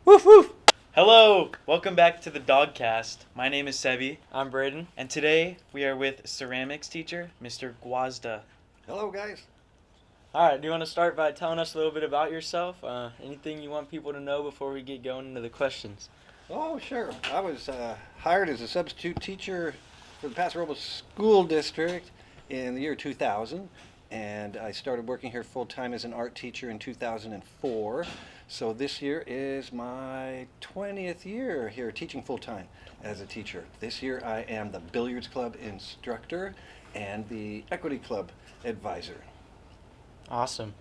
Woof woof! Hello! Welcome back to the Dogcast. My name is Sebi, I'm Braydon. and today we are with ceramics teacher, Mr. Gwiazda. Hello, guys. Alright, do you want to start by telling us a little bit about yourself? Anything you want people to know before we get going into the questions? Oh, sure. I was hired as a substitute teacher for the Paso Robles School District in the year 2000, and I started working here full-time as an art teacher in 2004. So this year is my 20th year here teaching full-time as a teacher. This year I am the billiards club instructor and the equity club advisor. Awesome.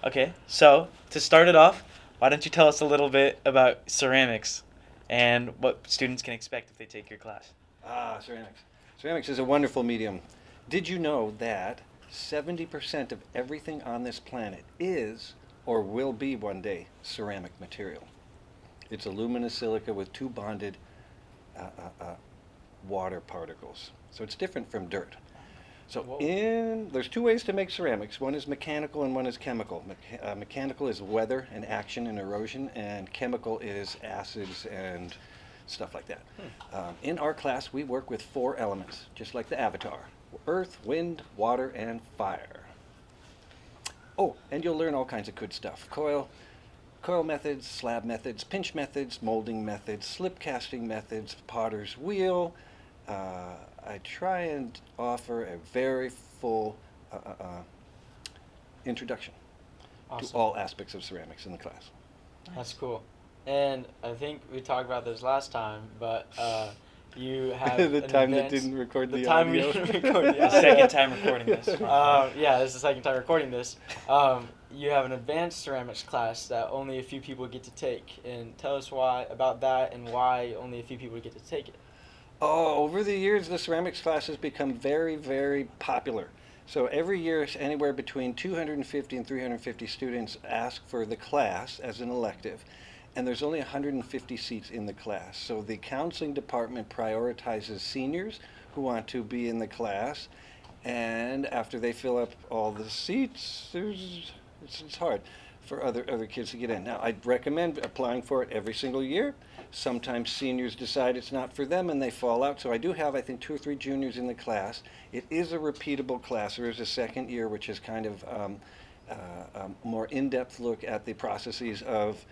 Okay, so to start it off, why don't you tell us a little bit about ceramics and what students can expect if they take your class? Ceramics. Ceramics is a wonderful medium. Did you know that 70% of everything on this planet is or will be one day ceramic material? It's aluminosilica with two bonded water particles. So it's different from dirt. So there's two ways to make ceramics. One is mechanical and one is chemical. Mechanical is weather and action and erosion, and chemical is acids and stuff like that. In our class, we work with four elements, just like the Avatar: earth, wind, water, and fire. Oh, and you'll learn all kinds of good stuff. Coil methods, slab methods, pinch methods, molding methods, slip casting methods, potter's wheel. I try and offer a very full introduction to all aspects of ceramics in the class. That's cool. And I think we talked about this last time, but you have the time that didn't record the time audio. we didn't record The second time recording this. Yeah, this is the second time recording this. You have an advanced ceramics class that only a few people get to take, and tell us why about that and why only a few people get to take it. Oh, over the years, the ceramics class has become very, very popular. So every year, anywhere between 250 and 350 students ask for the class as an elective, and there's only 150 seats in the class. So the counseling department prioritizes seniors who want to be in the class, and after they fill up all the seats, it's hard for other kids to get in. Now, I'd recommend applying for it every single year. Sometimes seniors decide it's not for them and they fall out. So I do have, I think, 2 or 3 juniors in the class. It is a repeatable class. There is a second year, which is kind of a more in-depth look at the processes of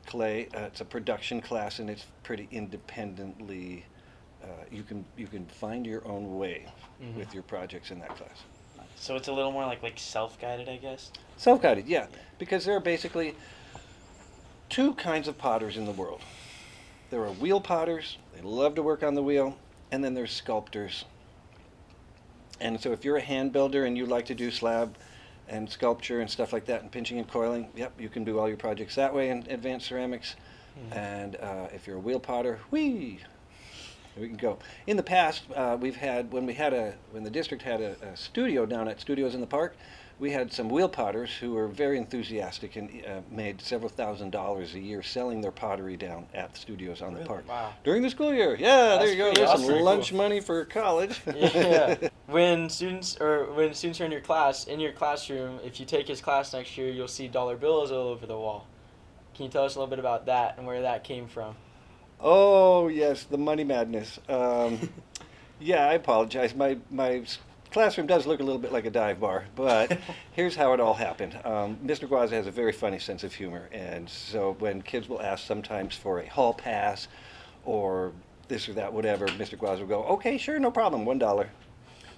clay. It's a production class, and it's pretty independently. You can find your own way with your projects in that class. So it's a little more like self-guided, I guess? Self-guided, yeah. Because there are basically 2 kinds of potters in the world. There are wheel potters, they love to work on the wheel, and then there's sculptors. And so if you're a hand builder and you like to do slab and sculpture and stuff like that and pinching and coiling, yep, you can do all your projects that way in advanced ceramics. And if you're a wheel potter, we can go. In the past, we've had when the district had a studio down at Studios in the Park, we had some wheel potters who were very enthusiastic and made several $1,000s a year selling their pottery down at the studios on the park. Wow. During the school year. Yeah, That's there you go. pretty There's awesome. some lunch Cool. money for college. Yeah. When students are in your classroom, if you take his class next year, you'll see dollar bills all over the wall. Can you tell us a little bit about that and where that came from? Oh, yes, the money madness. Yeah, I apologize. My classroom does look a little bit like a dive bar, but here's how it all happened. Mr. Gwiazda has a very funny sense of humor, and so when kids will ask sometimes for a hall pass or this or that, whatever, Mr. Gwiazda will go, okay, sure, no problem, $1.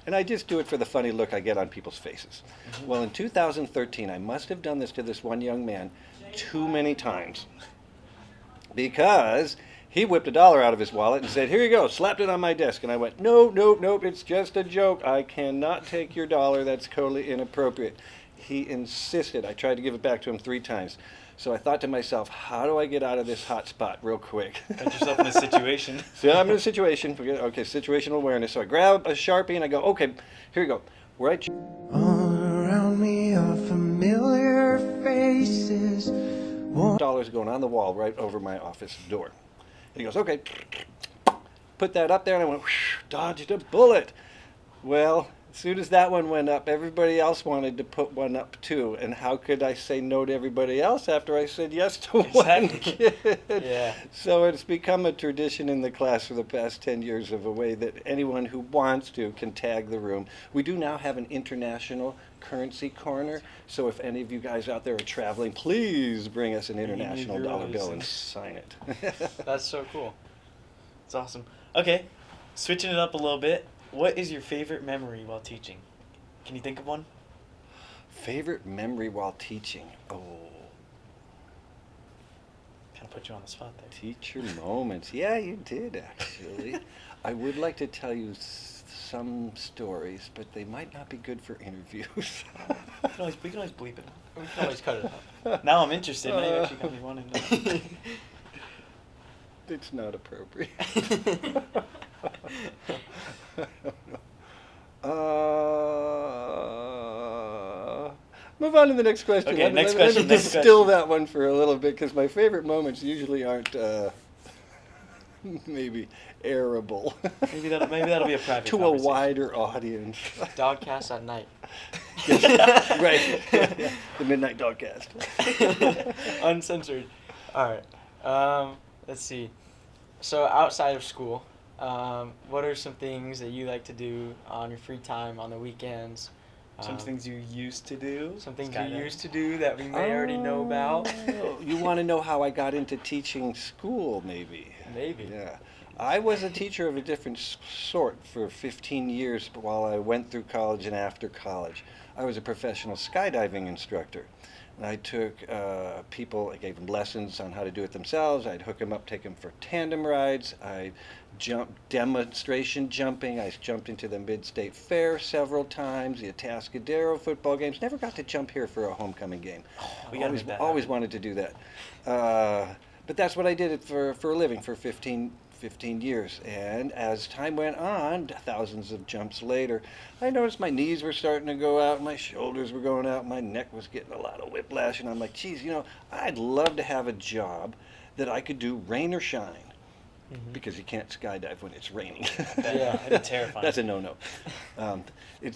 And I just do it for the funny look I get on people's faces. Well, in 2013, I must have done this to this one young man too many times, because he whipped $1 out of his wallet and said, here you go, slapped it on my desk. And I went, nope, it's just a joke. I cannot take your $1. That's totally inappropriate. He insisted. I tried to give it back to him 3 times. So I thought to myself, how do I get out of this hot spot real quick? Got yourself in a situation. So I'm in a situation. Okay, situational awareness. So I grab a Sharpie and I go, okay, here you go. Right. All around me are familiar faces. $1 going on the wall right over my office door. And he goes, okay, put that up there, and I went, whoosh, dodged a bullet. Well, As soon as that one went up, everybody else wanted to put one up too. And how could I say no to everybody else after I said yes to one kid? Yeah. So it's become a tradition in the class for the past 10 years of a way that anyone who wants to can tag the room. We do now have an international currency corner. So if any of you guys out there are traveling, please bring us an international dollar bill and sign it. That's so cool. It's awesome. Okay, switching it up a little bit. What is your favorite memory while teaching? Can you think of one? Favorite memory while teaching? Oh. Kind of put you on the spot there. Teacher moments. Yeah, you did actually. I would like to tell you some stories, but they might not be good for interviews. We can always bleep it. We can always cut it out. Now I'm interested. Now you actually got me wanting to know. It's not appropriate. Move on to the next question. Okay, next Let question, me next distill question. that one for a little bit, because my favorite moments usually aren't maybe airable Maybe that'll be a private to a conversation. wider audience. Dogcast at night. Right. The Midnight Dogcast. Uncensored. All right. Let's see. So outside of school, what are some things that you like to do on your free time on the weekends? Some things you used to do. Some things Skydiving. you used to do that we may already know about. Oh, you want to know how I got into teaching school, maybe? Maybe. Yeah. I was a teacher of a different sort for 15 years while I went through college and after college. I was a professional skydiving instructor. And I took people, I gave them lessons on how to do it themselves. I'd hook them up, take them for tandem rides. I demonstration jumping. I jumped into the Mid-State Fair several times, the Atascadero football games. Never got to jump here for a homecoming game. We gotta make that always happen. wanted to do that. But that's what I did it for a living for 15 years. And as time went on, thousands of jumps later, I noticed my knees were starting to go out, my shoulders were going out, my neck was getting a lot of whiplash, and I'm like, geez, I'd love to have a job that I could do rain or shine. Mm-hmm. Because you can't skydive when it's raining. Yeah, that'd be terrifying. That's a no-no. Here's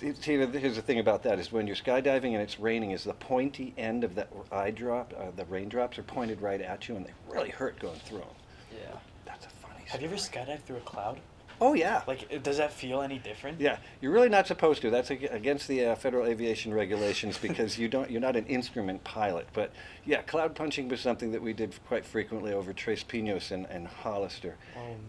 the thing about that is when you're skydiving and it's raining, is the pointy end of that eye drop, the raindrops are pointed right at you, and they really hurt going through them. Yeah. That's a funny Have you ever story. skydived through a cloud? Oh, yeah. Like, does that feel any different? Yeah, you're really not supposed to. That's against the federal aviation regulations because you're not an instrument pilot. But yeah, cloud punching was something that we did quite frequently over Tres Pinos and Hollister,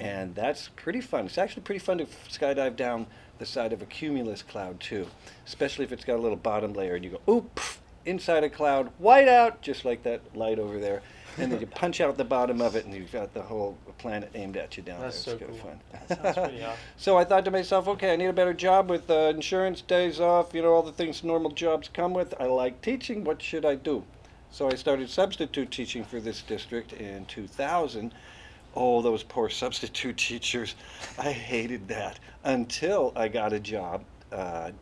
and that's pretty fun. It's actually pretty fun to skydive down the side of a cumulus cloud too, especially if it's got a little bottom layer and you go oop inside a cloud, white out, just like that light over there. And then you punch out the bottom of it, and you've got the whole planet aimed at you down That's there. so It's cool. kind of That fun. sounds pretty awesome. So I thought to myself, okay, I need a better job with insurance, days off, all the things normal jobs come with. I like teaching. What should I do? So I started substitute teaching for this district in 2000. Oh, those poor substitute teachers. I hated that until I got a job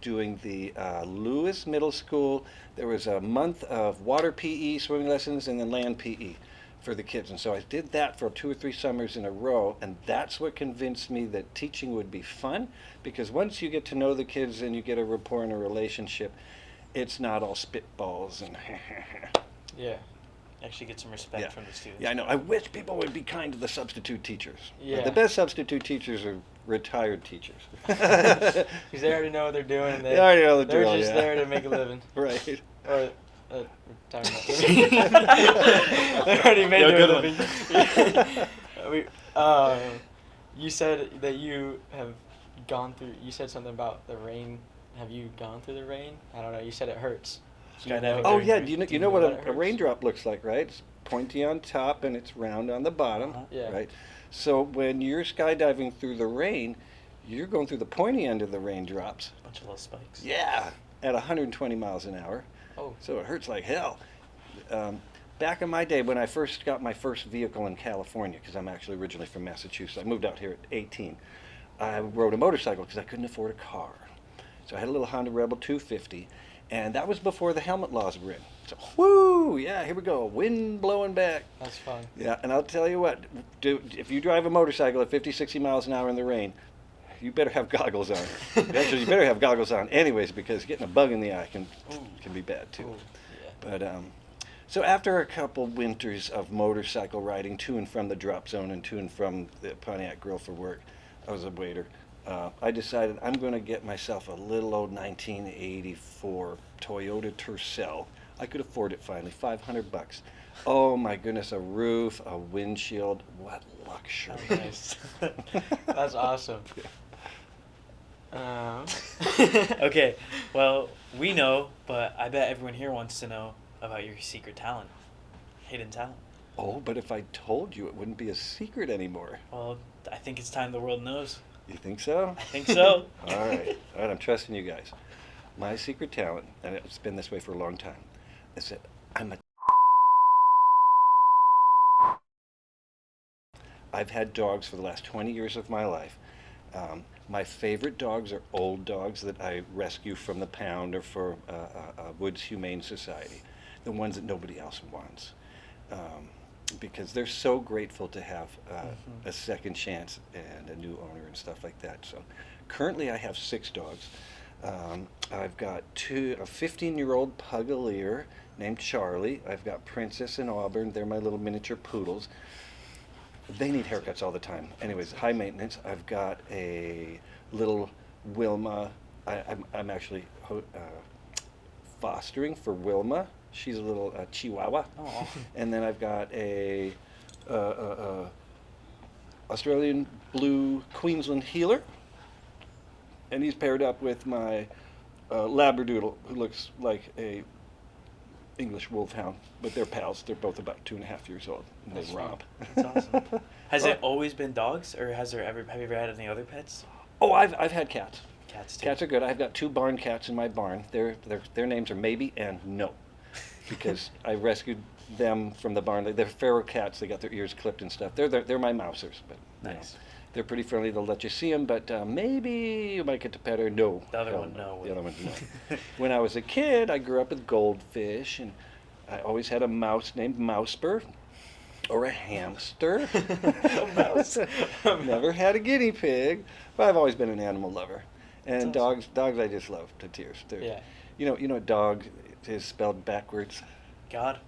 doing the Lewis Middle School. There was a month of water PE, swimming lessons, and then land PE for the kids. And so I did that for 2 or 3 summers in a row, and that's what convinced me that teaching would be fun, because once you get to know the kids and you get a rapport and a relationship, it's not all spitballs and Yeah. Actually get some respect Yeah. from the students. Yeah, I know. I wish people would be kind to the substitute teachers. Yeah. The best substitute teachers are retired teachers. Because they already know what they're doing. And They already know the they're drill, just yeah. there to make a living. Right. Or retirement. They already made Yo, their good living. You said that you have gone through. You said something about the rain. Have you gone through the rain? I don't know. You said it hurts. Do you Skydiving know- Oh during yeah, the- you do know what that a hurts? raindrop looks like, right? It's pointy on top and it's round on the bottom, Yeah. right? So when you're skydiving through the rain, you're going through the pointy end of the raindrops. Bunch of little spikes. Yeah, at 120 miles an hour. Oh. So it hurts like hell. Back in my day, when I first got my first vehicle in California, because I'm actually originally from Massachusetts, I moved out here at 18. I rode a motorcycle because I couldn't afford a car. So I had a little Honda Rebel 250, and that was before the helmet laws were in. So, whoo, yeah, here we go, wind blowing back. That's fun. Yeah, and I'll tell you what, if you drive a motorcycle at 50, 60 miles an hour in the rain, you better have goggles on. Actually, you better have goggles on anyways, because getting a bug in the eye can be bad too. Ooh, yeah. But so after a couple winters of motorcycle riding to and from the drop zone and to and from the Pontiac Grill for work, I was a waiter. I decided I'm going to get myself a little old 1984 Toyota Tercel. I could afford it finally, $500. Oh my goodness, a roof, a windshield, what luxury. Nice. That's awesome. Okay, well, we know, but I bet everyone here wants to know about your secret talent, hidden talent. Oh, but if I told you, it wouldn't be a secret anymore. Well, I think it's time the world knows. You think so? I think so. All right, I'm trusting you guys. My secret talent, and it's been this way for a long time, is that I've had dogs for the last 20 years of my life. My favorite dogs are old dogs that I rescue from the pound or for Woods Humane Society, the ones that nobody else wants. Because they're so grateful to have a second chance and a new owner and stuff like that. So currently I have 6 dogs. I've got a 15-year-old Pugalier named Charlie. I've got Princess and Auburn. They're my little miniature poodles. They need haircuts all the time. Anyways, high maintenance. I've got a little Wilma. I'm actually fostering for Wilma. She's a little Chihuahua. Oh. And then I've got a Australian Blue Queensland Heeler. And he's paired up with my Labradoodle, who looks like a English Wolfhound, but they're pals. They're both about 2.5 years old, and they romp. That's awesome. Has it always been dogs, or have you ever had any other pets? Oh, I've had cats. Cats too. Cats are good. I've got 2 barn cats in my barn. Their names are Maybe and No, because I rescued them from the barn. They're feral cats. They got their ears clipped and stuff. They're my mousers, but you know, Nice. they're pretty friendly. They'll let you see them, but maybe you might get to pet her. No. The other Hell one, no. The other one, no. When I was a kid, I grew up with goldfish, and I always had a mouse named Mousper, or a hamster. A mouse. Never had a guinea pig, but I've always been an animal lover. And That's awesome. dogs I just love to tears. Yeah. You know, dog is spelled backwards. God,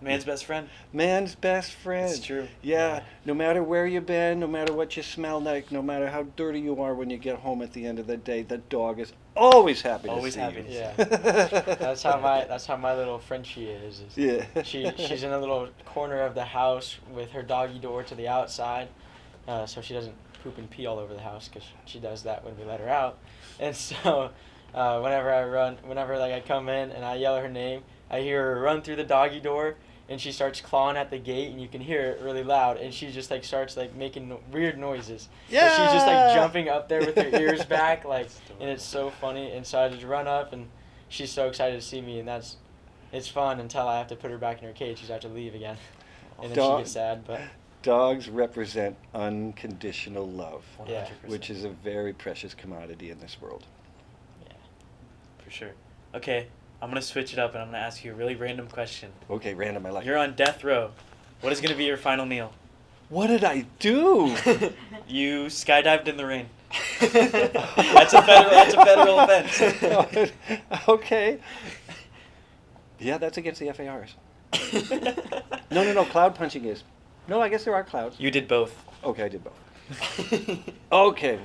man's best friend. Man's best friend. It's true. Yeah. Yeah. No matter where you've been, no matter what you smell like, no matter how dirty you are when you get home at the end of the day, the dog is always happy Always to see happy you. to Yeah. That's how my little Frenchie is. Yeah. She's in a little corner of the house with her doggy door to the outside, so she doesn't poop and pee all over the house, because she does that when we let her out. And so whenever I come in and I yell her name, I hear her run through the doggy door, and she starts clawing at the gate, and you can hear it really loud, and she just starts making weird noises. Yeah. So she's just jumping up there with her ears back, and it's so funny. And so I just run up, and she's so excited to see me, and it's fun until I have to put her back in her cage. She's have to leave again, and then she gets sad. But Dogs represent unconditional love, 100%. Yeah. which is a very precious commodity in this world. yeah, For sure. Okay, I'm going to switch it up, and I'm going to ask you a really random question. Okay, random, I like You're it. on death row. What is going to be your final meal? What did I do? You skydived in the rain. That's a federal offense. Okay. Yeah, that's against the FARs. No, cloud punching is. No, I guess there are clouds. You did both. Okay, I did both. Okay,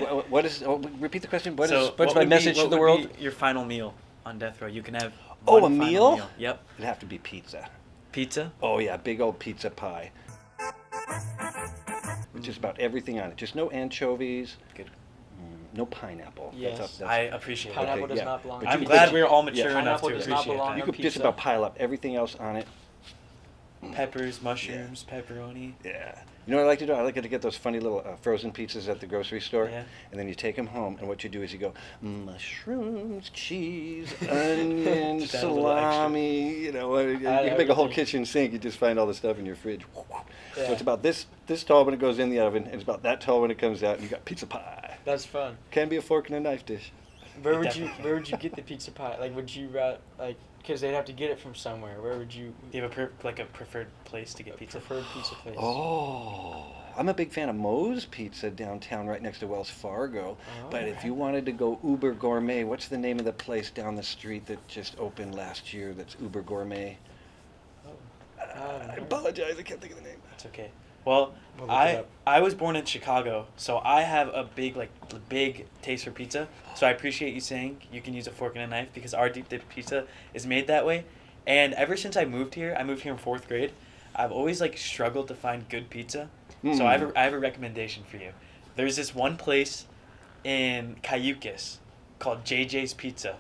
repeat the question. What's my message to the world? Your final meal on death row. You can have Oh, one a final meal? Yep. It'd have to be pizza. Pizza? Oh yeah, big old pizza pie. With just about everything on it. Just no anchovies. Good. No pineapple. Yes. I appreciate that. Pineapple Okay, does yeah. not belong. But I'm you glad could- we're all mature yeah. enough to Pineapple does not appreciate belong that. You on could just pizza. about pile up everything else on it. Peppers, mushrooms, pepperoni. Yeah. You know what I like to do? I like to get those funny little frozen pizzas at the grocery store. Yeah. And then you take them home, and what you do is you go, mushrooms, cheese, onion, Just add a little extra. salami, you know, you Add can make a whole everything. kitchen sink. You just find all the stuff in your fridge. So Yeah. it's about this tall when it goes in the oven, and it's about that tall when it comes out, and you got pizza pie. That's fun. Can be a fork and a knife dish. Where would Definitely. you get the pizza pie? Would you because they'd have to get it from somewhere. Where would you Do you have a preferred place to get pizza? preferred pizza place? Oh, I'm a big fan of Moe's Pizza downtown right next to Wells Fargo. Oh, But if you wanted to go uber gourmet, what's the name of the place down the street that just opened last year that's uber gourmet? I apologize, I can't think of the name. That's okay. Well, We'll look it up. I was born in Chicago, so I have a big taste for pizza. So I appreciate you saying you can use a fork and a knife because our deep dish pizza is made that way. And ever since I moved here in 4th grade, I've always like struggled to find good pizza. So I have a recommendation for you. There's this one place in Cayucas called JJ's Pizza.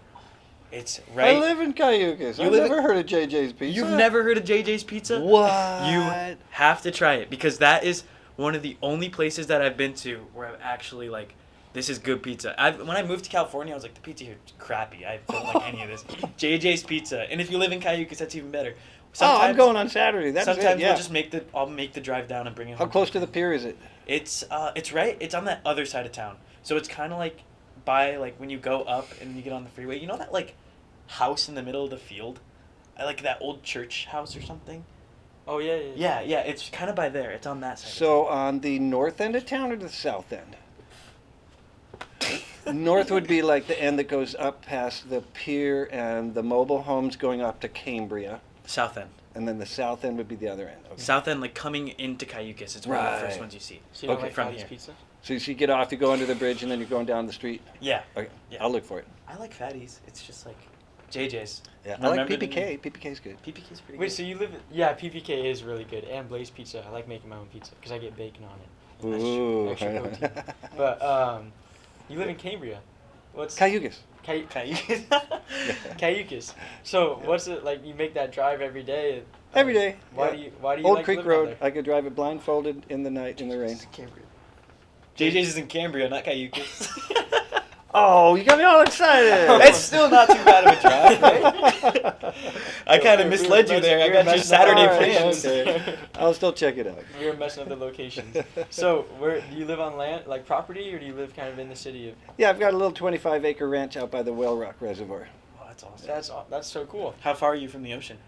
It's right. I live in Cayucas. I've live in- never heard of JJ's Pizza. You've never heard of JJ's Pizza? What? You have to try it because that is one of the only places that I've been to where I've actually like, this is good pizza. When I moved to California, I was like, the pizza here is crappy. I don't like any of this. JJ's Pizza, and if you live in Cayucas, that's even better. I'm going on Saturday. That's sometimes it, yeah. we'll just I'll make the drive down and bring it How home. close to the pier is it? It's right. It's on that other side of town. So it's kind of like by like when you go up and you get on the freeway. You know that like house in the middle of the field, like that old church house or something. Oh yeah. Yeah. It's kind of by there. It's on that side. So on the north end of town or the south end? North would be like the end that goes up past the pier and the mobile homes going up to Cambria. South end. And then the south end would be the other end. Okay. South end, like coming into Cayucas, it's one of the first Right. ones you see. So you don't Okay. like From Fatty's here. Pizza? So you get off, you go under the bridge, and then you're going down the street. Yeah. Okay, Yeah. I'll look for it. I like fatties. It's just like JJ's. Yeah, I like Remember the- PPK. PPK's good. PPK's pretty Wait, good. so you live? Yeah, PPK is really good, and Blaze Pizza. I like making my own pizza because I get bacon on it. And Ooh. extra protein. But you live in Cambria. What's Cayugas. Cayucas. Cayucas. So what's it like? You make that drive every day. Every day. Why yeah. do you? Why do you Old like Creek living out Road. there? I could drive it blindfolded in the night in the rain. Cambria. JJ's is in Cambria, not Cayucas. Oh, you got me all excited. It's still not too bad of a drive, right? I kind of misled you there. I got your Saturday All right, plans. okay. I'll still check it out. We were messing up the locations. So, where do you live on land, like property, or do you live kind of in the city? Yeah, I've got a little 25-acre ranch out by the Whale Rock Reservoir. Oh, that's awesome. That's so cool. How far are you from the ocean?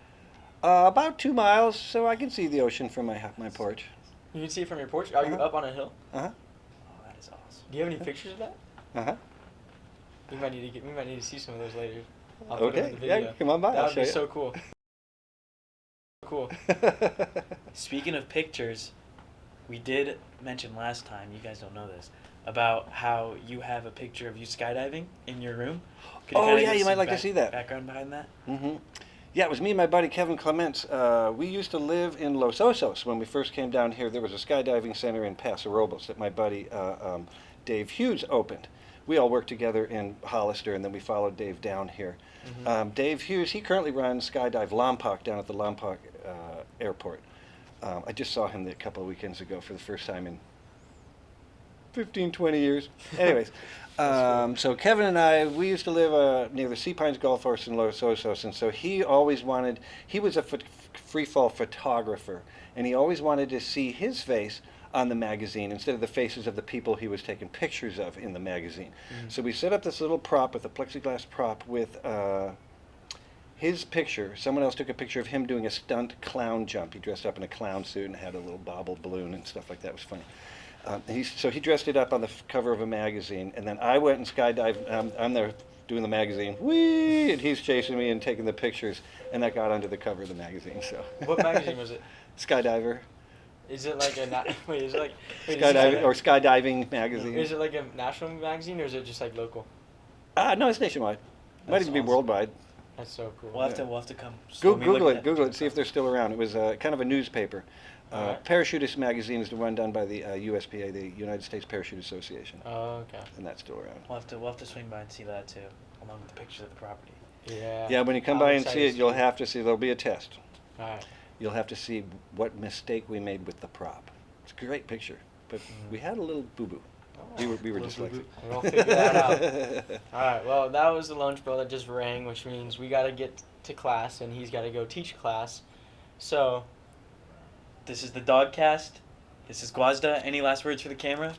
About 2 miles, so I can see the ocean from my porch. You can see it from your porch. Are you Uh-huh. up on a hill? Uh-huh. Oh, that is awesome. Do you have any pictures of that? Uh-huh. We might need to see some of those later. I'll put them in Okay. the video. Yeah, come on by. That I'll would show be you. so cool. Cool. Speaking of pictures, we did mention last time, you guys don't know this, about how you have a picture of you skydiving in your room. Could Oh, kinda yeah, give you might some like to see that. Background behind that? Mm-hmm. Yeah, it was me and my buddy Kevin Clements. We used to live in Los Osos. When we first came down here, there was a skydiving center in Paso Robles that my buddy Dave Hughes opened. We all worked together in Hollister, and then we followed Dave down here. Mm-hmm. Dave Hughes, he currently runs Skydive Lompoc down at the Lompoc airport. I just saw him a couple of weekends ago for the first time in 15, 20 years. Anyways, so Kevin and I, we used to live near the Sea Pines Golf Course in Los Osos, and so he always wanted, he was a free fall photographer, and he always wanted to see his face on the magazine instead of the faces of the people he was taking pictures of in the magazine. So we set up this little prop with a plexiglass prop with his picture. Someone else took a picture of him doing a stunt clown jump. He dressed up in a clown suit and had a little bobble balloon and stuff like that. It was funny. So he dressed it up on the cover of a magazine, and then I went and skydived. I'm there doing the magazine, whee, and he's chasing me and taking the pictures, and that got onto the cover of the magazine. So What magazine was it? Skydiver. Is it like a wait? Is it like Skydiving or Skydiving magazine. Is it like a national magazine or is it just like local? No, it's nationwide. Might That's even be awesome. worldwide. That's so cool. We'll have to come. slow me Google look it. at Google that it. See if they're still around. It was kind of a newspaper. Alright. Parachutist magazine is the one done by the USPA, the United States Parachute Association, Oh, okay. and that's still around. We'll have to swing by and see that too, along with the pictures of the property. Yeah. Yeah, when you come I'm by and see excited it, to you'll see have to see. There'll be a test. All right. You'll have to see what mistake we made with the prop. It's a great picture, but we had a little boo-boo. We were Little dyslexic. boo-boo. We'll figure that out. All right. Well, that was the lunch bell that just rang, which means we got to get to class, and he's got to go teach class. So, This is the Dawg cast. This is Gwiazda. Any last words for the camera?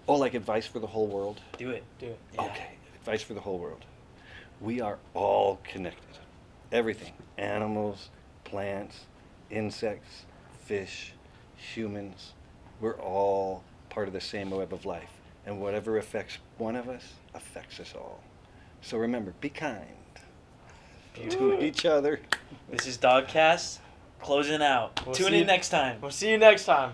Like advice for the whole world. Do it. do it. Yeah. Okay, advice for the whole world. We are all connected. Everything. Animals, plants, insects, fish, humans, we're all part of the same web of life. And whatever affects one of us affects us all. So remember, be kind to each other. This is Dogcast closing out. We'll Tune see in you- next time. We'll see you next time.